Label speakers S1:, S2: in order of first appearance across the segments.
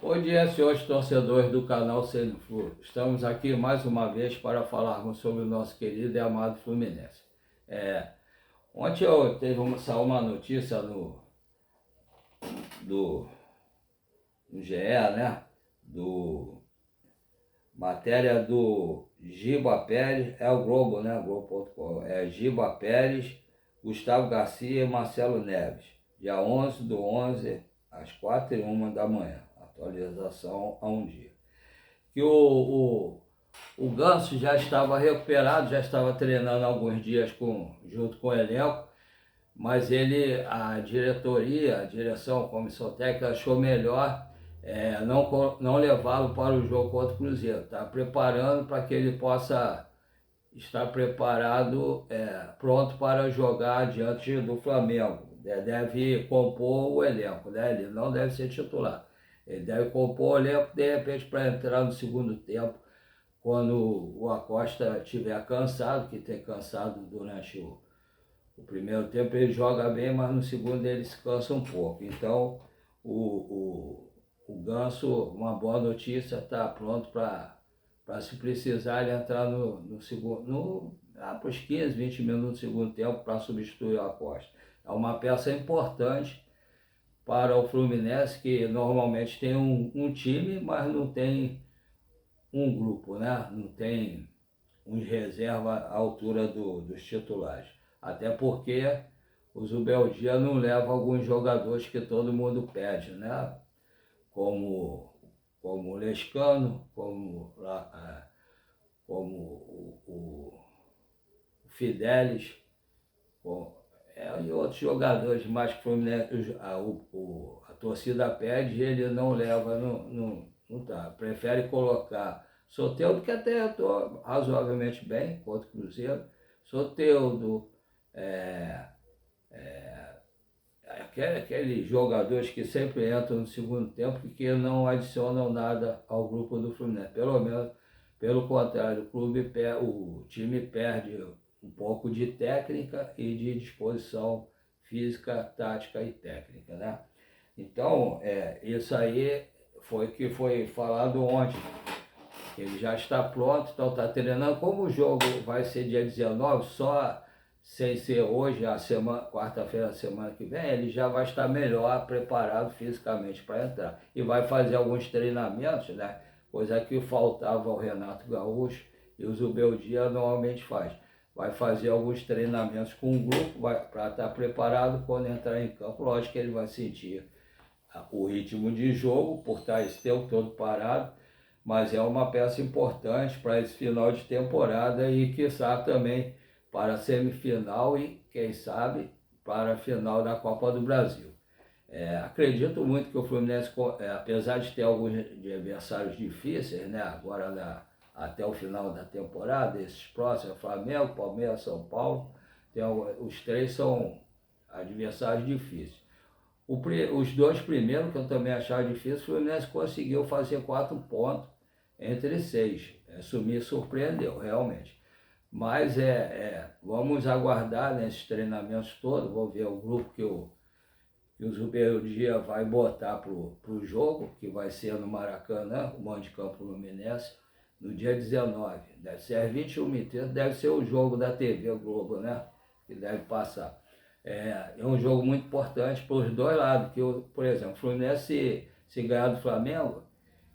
S1: Bom dia, senhores torcedores do canal Sendo Flu. Estamos aqui mais uma vez para falarmos sobre o nosso querido e amado Fluminense. Ontem saiu uma notícia no GE, né? Matéria do Giba Pérez, é o Globo, né? Globo.com. Giba Pérez, Gustavo Garcia e Marcelo Neves. Dia 11/11, às 4h01 da manhã. Atualização há um dia. Que o Ganso já estava recuperado, já estava treinando há alguns dias junto com o elenco, mas a diretoria, a direção, a comissão técnica achou melhor não levá-lo para o jogo contra o Cruzeiro. Está preparando para que ele possa estar preparado, pronto para jogar diante do Flamengo. Deve compor o elenco, né? Ele não deve ser titular. Ele deve compor o elenco, de repente, para entrar no segundo tempo, quando o Acosta estiver cansado, que tem cansado durante o primeiro tempo, ele joga bem, mas no segundo ele se cansa um pouco. Então, o Ganso, uma boa notícia, está pronto para se precisar ele entrar no segundo, para os 15, 20 minutos do segundo tempo para substituir o Acosta. É uma peça importante para o Fluminense, que normalmente tem um time, mas não tem um grupo, né? Não tem um reserva à altura dos titulares. Até porque o Zubeldia não leva alguns jogadores que todo mundo pede, né? Como o Lescano, como o Fidelis, e outros jogadores mais que a torcida pede, ele não leva, não tá. Prefere colocar Soteldo, que até estou razoavelmente bem contra o Cruzeiro. Soteldo, aqueles jogadores que sempre entram no segundo tempo e que não adicionam nada ao grupo do Fluminense. Pelo menos, pelo contrário, o time perde um pouco de técnica e de disposição física, tática e técnica, né? Então, isso aí foi falado ontem. Ele já está pronto, então está treinando. Como o jogo vai ser dia 19, só sem ser hoje, quarta-feira da semana que vem, ele já vai estar melhor preparado fisicamente para entrar. E vai fazer alguns treinamentos, né? Coisa que faltava ao Renato Gaúcho e o Zubeldia normalmente faz. Vai fazer alguns treinamentos com o grupo para estar preparado quando entrar em campo. Lógico que ele vai sentir o ritmo de jogo por estar esse tempo todo parado, mas é uma peça importante para esse final de temporada e, quiçá, também para a semifinal e, quem sabe, para a final da Copa do Brasil. Acredito muito que o Fluminense, apesar de ter alguns adversários difíceis, né, agora até o final da temporada, esses próximos, Flamengo, Palmeiras, São Paulo, os três são adversários difíceis. Os dois primeiros, que eu também achava difícil, o Fluminense conseguiu fazer 4 pontos entre 6. Isso me surpreendeu, realmente. Mas vamos aguardar nesses treinamentos todos. Vou ver o grupo que o Zubeldia vai botar para o jogo, que vai ser no Maracanã, o Mando de Campo Fluminense, no dia 19. Deve ser às 21h30, deve ser o jogo da TV Globo, né? Que deve passar. É um jogo muito importante para os dois lados, que, por exemplo, o Fluminense, se ganhar do Flamengo,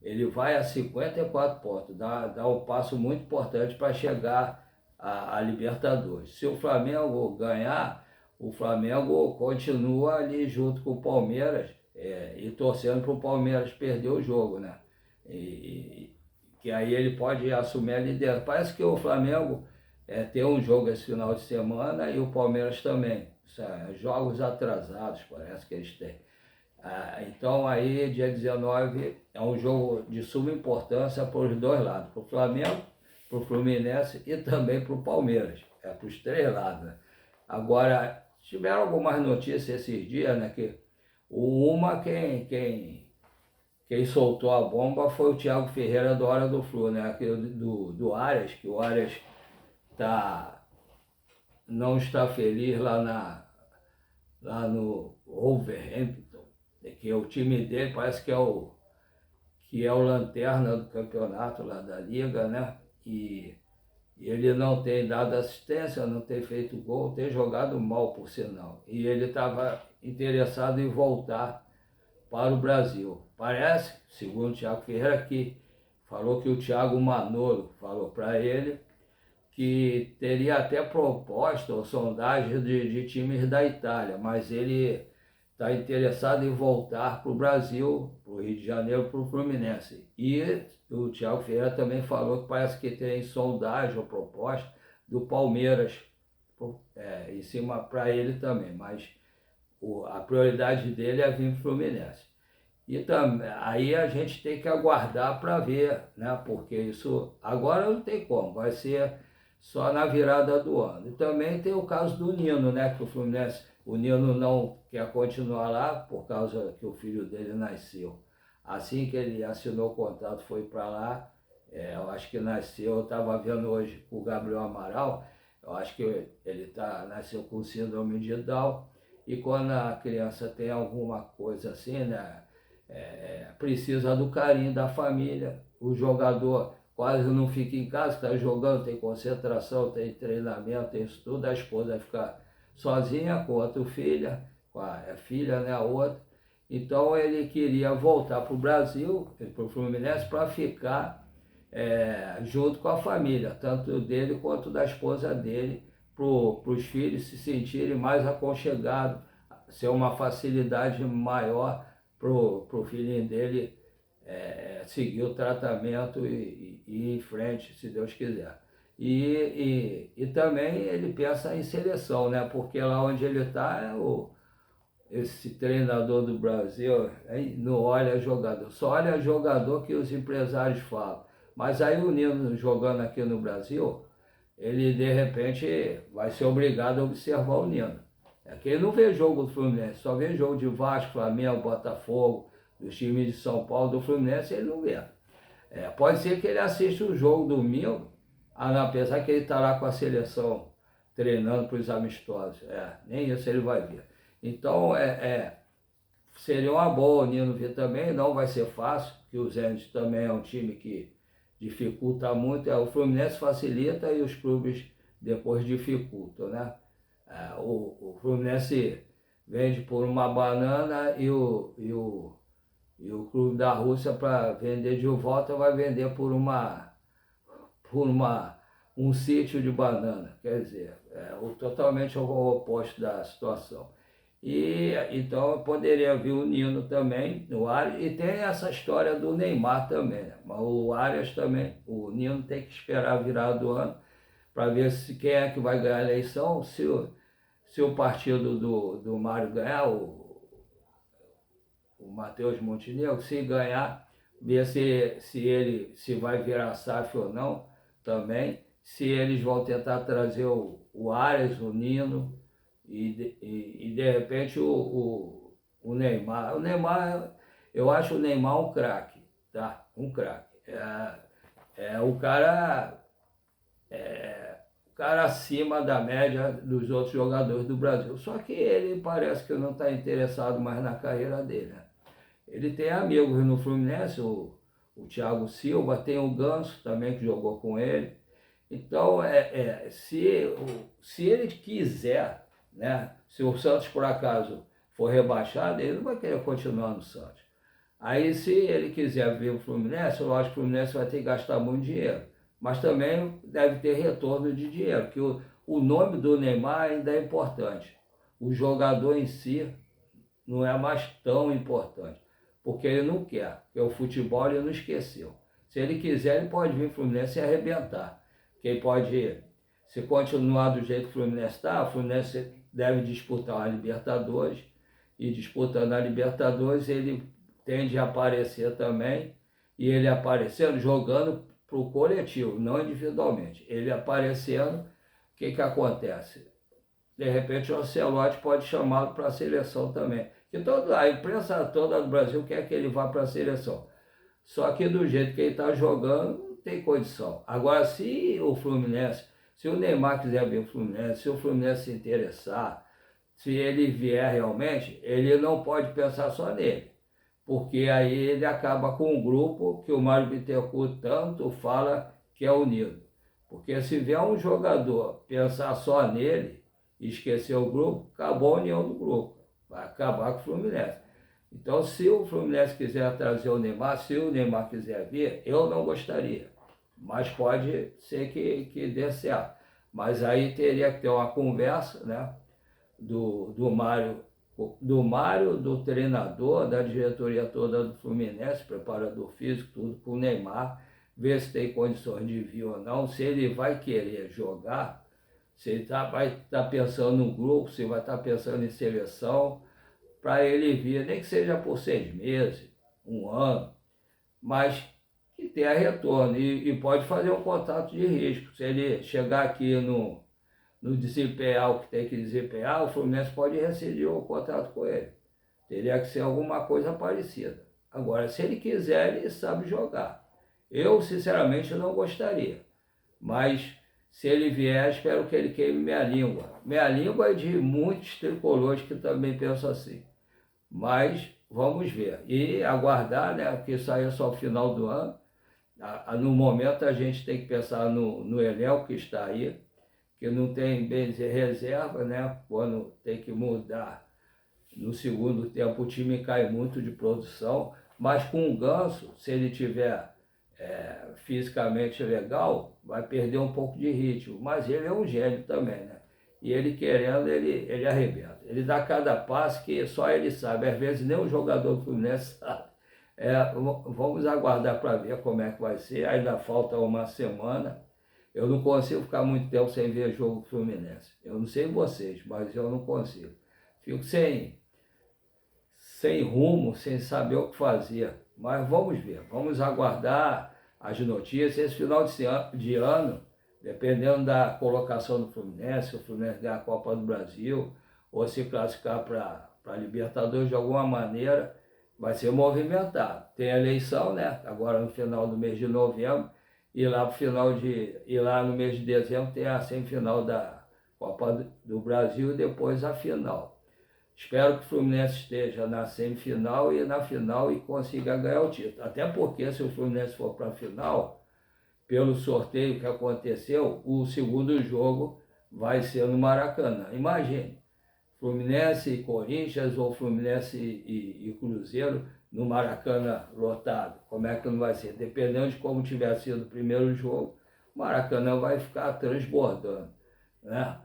S1: ele vai a 54 pontos, dá um passo muito importante para chegar a Libertadores. Se o Flamengo ganhar, o Flamengo continua ali junto com o Palmeiras e torcendo para o Palmeiras perder o jogo, né? Que aí ele pode assumir a liderança. Parece que o Flamengo tem um jogo esse final de semana e o Palmeiras também. Jogos atrasados, parece que eles têm. Então aí, dia 19, é um jogo de suma importância para os dois lados, para o Flamengo, para o Fluminense e também para o Palmeiras. Para os três lados, né? Agora, tiveram algumas notícias esses dias, né? Que quem soltou a bomba foi o Thiago Ferreira do Hora do Flu, né? Do Arias, que o Arias não está feliz lá no Wolverhampton, que o time dele parece que é o que é o lanterna do campeonato lá da Liga, né? E ele não tem dado assistência, não tem feito gol, tem jogado mal, por sinal. E ele estava interessado em voltar para o Brasil. Parece, segundo o Thiago Ferreira, que falou que o Thiago Manolo falou para ele que teria até proposta ou sondagem de times da Itália, mas ele está interessado em voltar para o Brasil, para o Rio de Janeiro, para o Fluminense. E o Thiago Ferreira também falou que parece que tem sondagem ou proposta do Palmeiras em cima para ele também, mas a prioridade dele é vir para o Fluminense. E também, aí a gente tem que aguardar para ver, né? Porque isso agora não tem como, vai ser só na virada do ano. E também tem o caso do Nino, né? Que o Fluminense, o Nino não quer continuar lá por causa que o filho dele nasceu. Assim que ele assinou o contrato, foi para lá, eu acho que nasceu, eu estava vendo hoje com o Gabriel Amaral, eu acho que nasceu com síndrome de Down, e quando a criança tem alguma coisa assim, né? Precisa do carinho da família. O jogador quase não fica em casa, está jogando, tem concentração, tem treinamento, tem isso tudo. A esposa fica sozinha com outra filha, com a filha, né, a outra. Então ele queria voltar para o Brasil, para o Fluminense, para ficar junto com a família, tanto dele quanto da esposa dele, para os filhos se sentirem mais aconchegados, ser uma facilidade maior para o filhinho dele seguir o tratamento e ir em frente, se Deus quiser. E também ele pensa em seleção, né? Porque lá onde ele está, esse treinador do Brasil não olha jogador, só olha jogador que os empresários falam. Mas aí o Nino jogando aqui no Brasil, ele de repente vai ser obrigado a observar o Nino. É que ele não vê jogo do Fluminense, só vê jogo de Vasco, Flamengo, Botafogo, dos times de São Paulo, do Fluminense, ele não vê. Pode ser que ele assista o jogo domingo, apesar que ele está lá com a seleção treinando para os amistosos. Nem isso ele vai ver. Então, seria uma boa o Nino vir também, não vai ser fácil, porque o Zenit também é um time que dificulta muito. O Fluminense facilita e os clubes depois dificultam, né? O Fluminense vende por uma banana e o clube da Rússia, para vender de volta, vai vender por um sítio de banana. Quer dizer, totalmente o oposto da situação. E então eu poderia vir o Nino também, o Arias, e tem essa história do Neymar também, né? Mas o Arias também, o Nino tem que esperar a virada do ano para ver quem é que vai ganhar a eleição. Se o partido do Mário ganhar, o Matheus Montenegro, se ganhar, ver se vai virar SAF ou não também, se eles vão tentar trazer o Arias, o Nino, e de repente o Neymar. O Neymar, eu acho o Neymar um craque, tá? Um craque. O cara acima da média dos outros jogadores do Brasil. Só que ele parece que não está interessado mais na carreira dele, né? Ele tem amigos no Fluminense, o Thiago Silva, tem o Ganso também que jogou com ele. Então, se ele quiser, né, se o Santos por acaso for rebaixado, ele não vai querer continuar no Santos. Aí, se ele quiser vir o Fluminense, lógico que o Fluminense vai ter que gastar muito dinheiro, mas também deve ter retorno de dinheiro, porque o nome do Neymar ainda é importante. O jogador em si não é mais tão importante, porque ele não quer, porque o futebol ele não esqueceu. Se ele quiser, ele pode vir para o Fluminense e arrebentar. Quem pode, se continuar do jeito que o Fluminense está, o Fluminense deve disputar a Libertadores, e disputando a Libertadores ele tende a aparecer também, e ele aparecendo, jogando para o coletivo, não individualmente. Ele aparecendo, o que acontece? De repente o Ancelotti pode chamá-lo para a seleção também. Que a imprensa toda do Brasil quer que ele vá para a seleção. Só que do jeito que ele está jogando, não tem condição. Agora, se o Neymar quiser vir o Fluminense, se o Fluminense se interessar, se ele vier realmente, ele não pode pensar só nele. porque aí ele acaba com um grupo que o Mário Bittencourt tanto fala que é unido. Porque se vier um jogador pensar só nele e esquecer o grupo, acabou a união do grupo, vai acabar com o Fluminense. Então, se o Fluminense quiser trazer o Neymar, se o Neymar quiser vir, eu não gostaria. Mas pode ser que dê certo. Mas aí teria que ter uma conversa, né, do Mário, do treinador, da diretoria toda do Fluminense, preparador físico, tudo, com o Neymar, ver se tem condições de vir ou não, se ele vai querer jogar, se ele vai estar pensando no grupo, se vai estar pensando em seleção, para ele vir, nem que seja por 6 meses, um ano, mas que tenha retorno e pode fazer um contrato de risco. Se ele chegar aqui no desempenhar o que tem que desempenhar, o Fluminense pode rescindir o contrato com ele. Teria que ser alguma coisa parecida. Agora, se ele quiser, ele sabe jogar. Eu, sinceramente, não gostaria. Mas, se ele vier, espero que ele queime minha língua. Minha língua é de muitos tricolores que também pensam assim. Mas, vamos ver. E aguardar, né, que saia só o final do ano. No momento, a gente tem que pensar no elenco que está aí, que não tem, bem dizer, reserva, né? Quando tem que mudar no segundo tempo, o time cai muito de produção, mas com o Ganso, se ele tiver fisicamente legal, vai perder um pouco de ritmo, mas ele é um gênio também, né? E ele querendo, ele arrebenta. Ele dá cada passo que só ele sabe, às vezes nem o jogador do Fluminense sabe. Vamos aguardar para ver como é que vai ser, ainda falta uma semana. Eu não consigo ficar muito tempo sem ver jogo do Fluminense. Eu não sei vocês, mas eu não consigo. Fico sem rumo, sem saber o que fazer. Mas vamos ver, vamos aguardar as notícias. Esse final de ano, dependendo da colocação do Fluminense, se o Fluminense ganhar a Copa do Brasil, ou se classificar para a Libertadores de alguma maneira, vai ser movimentado. Tem a eleição, né? Agora no final do mês de novembro, e lá no mês de dezembro tem a semifinal da Copa do Brasil e depois a final. Espero que o Fluminense esteja na semifinal e na final e consiga ganhar o título. Até porque se o Fluminense for para a final, pelo sorteio que aconteceu, o segundo jogo vai ser no Maracanã. Imagine, Fluminense e Corinthians ou Fluminense e Cruzeiro no Maracanã lotado. Como é que não vai ser? Dependendo de como tiver sido o primeiro jogo, o Maracanã vai ficar transbordando, né?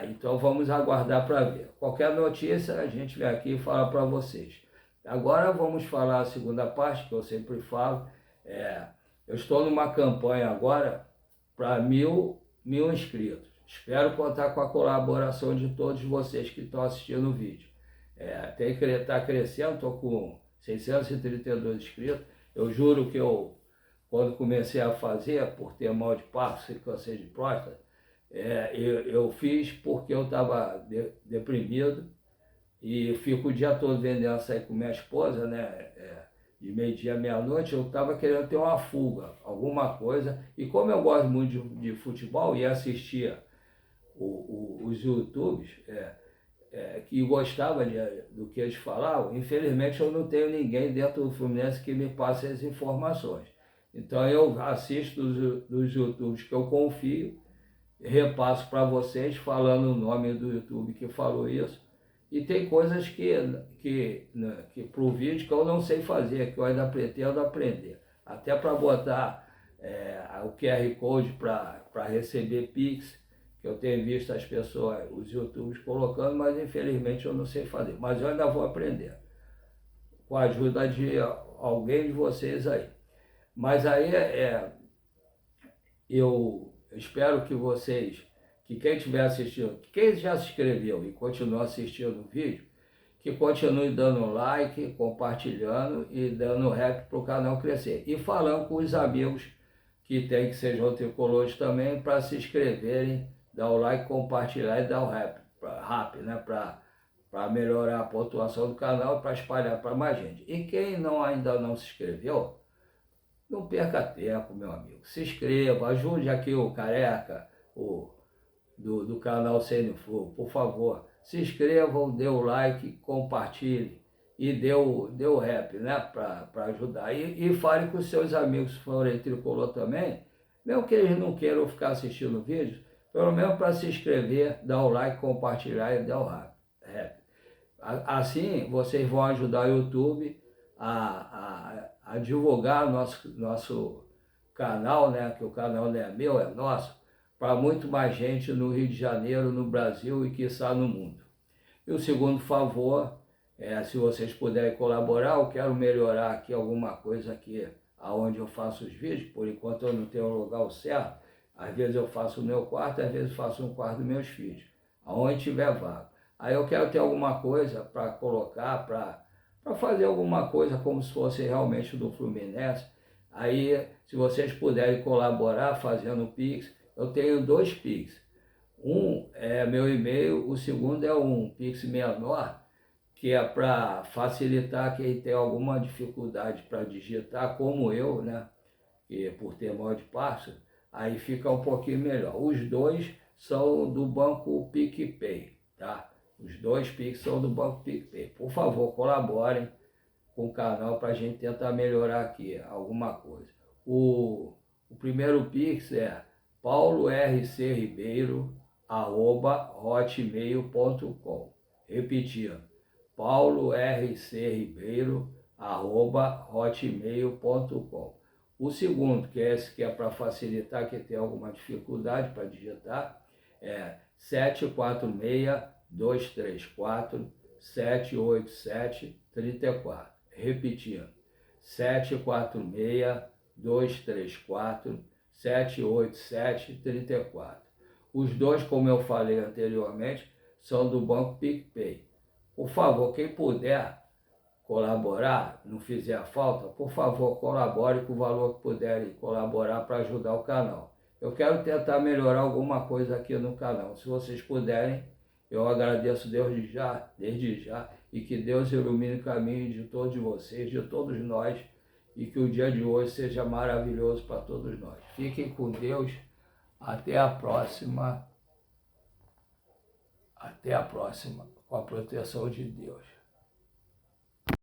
S1: Então vamos aguardar para ver. Qualquer notícia a gente vem aqui e fala para vocês. Agora vamos falar a segunda parte, que eu sempre falo. Eu estou numa campanha agora para mil inscritos. Espero contar com a colaboração de todos vocês que estão assistindo o vídeo. Tem que estar crescendo, estou com 632 inscritos. Eu juro que quando comecei a fazer, por ter mal de parto, câncer de próstata, eu fiz porque eu estava deprimido e fico o dia todo vendendo açaí com minha esposa, né? De meio-dia à meia-noite, eu estava querendo ter uma fuga, alguma coisa. E como eu gosto muito de futebol e assistia os YouTubes que gostava do que eles falavam, infelizmente eu não tenho ninguém dentro do Fluminense que me passe as informações. Então eu assisto dos YouTubes que eu confio, repasso para vocês falando o nome do YouTube que falou isso. E tem coisas que para o vídeo que eu não sei fazer, que eu ainda pretendo aprender. Até para botar o QR Code para receber Pix, que eu tenho visto as pessoas, os YouTubers colocando, mas infelizmente eu não sei fazer. Mas eu ainda vou aprender, com a ajuda de alguém de vocês aí. Mas aí eu espero que vocês, que quem estiver assistindo, que quem já se inscreveu e continua assistindo o vídeo, que continue dando like, compartilhando e dando rap para o canal crescer. E falando com os amigos que tem que sejam tricolores também, para se inscreverem, dar o like, compartilhar e dar o rap, né? Para melhorar a pontuação do canal, para espalhar para mais gente. E quem ainda não se inscreveu, não perca tempo, meu amigo. Se inscreva, ajude aqui o Careca, do canal CN Flow, por favor. Se inscrevam, dê o like, compartilhe e deu rap, né, para ajudar. E fale com seus amigos que forem tricolor também, mesmo que eles não queiram ficar assistindo vídeos, pelo menos para se inscrever, dar o like, compartilhar e dar o rap. Assim, vocês vão ajudar o YouTube a divulgar o nosso canal, né, que o canal não é meu, é nosso, para muito mais gente no Rio de Janeiro, no Brasil e quiçá no mundo. E o segundo favor, se vocês puderem colaborar, eu quero melhorar aqui alguma coisa aqui aonde eu faço os vídeos, por enquanto eu não tenho um lugar certo, às vezes eu faço o meu quarto, às vezes faço um quarto dos meus filhos, aonde tiver vaga. Aí eu quero ter alguma coisa para colocar, para fazer alguma coisa como se fosse realmente do Fluminense. Aí, se vocês puderem colaborar fazendo o Pix, eu tenho 2 Pix. Um é meu e-mail, o segundo é um Pix menor, que é para facilitar quem tem alguma dificuldade para digitar, como eu, né? E por ter mal de passo, aí fica um pouquinho melhor. Os 2 são do Banco PicPay, tá? Os 2 Pix são do Banco PicPay. Por favor, colaborem com o canal para a gente tentar melhorar aqui alguma coisa. O primeiro Pix é paulorcribeiro@hotmail.com. Repetindo, paulorcribeiro@hotmail.com. O segundo, que é esse que é para facilitar quem tem alguma dificuldade para digitar, é 746-234-787-34. Repetindo, 746-234-787-34. Os 2, como eu falei anteriormente, são do Banco PicPay. Por favor, quem puder colaborar, não fizer falta, por favor, colabore com o valor que puderem colaborar para ajudar o canal. Eu quero tentar melhorar alguma coisa aqui no canal. Se vocês puderem, eu agradeço desde já, e que Deus ilumine o caminho de todos vocês, de todos nós, e que o dia de hoje seja maravilhoso para todos nós. Fiquem com Deus, até a próxima, com a proteção de Deus.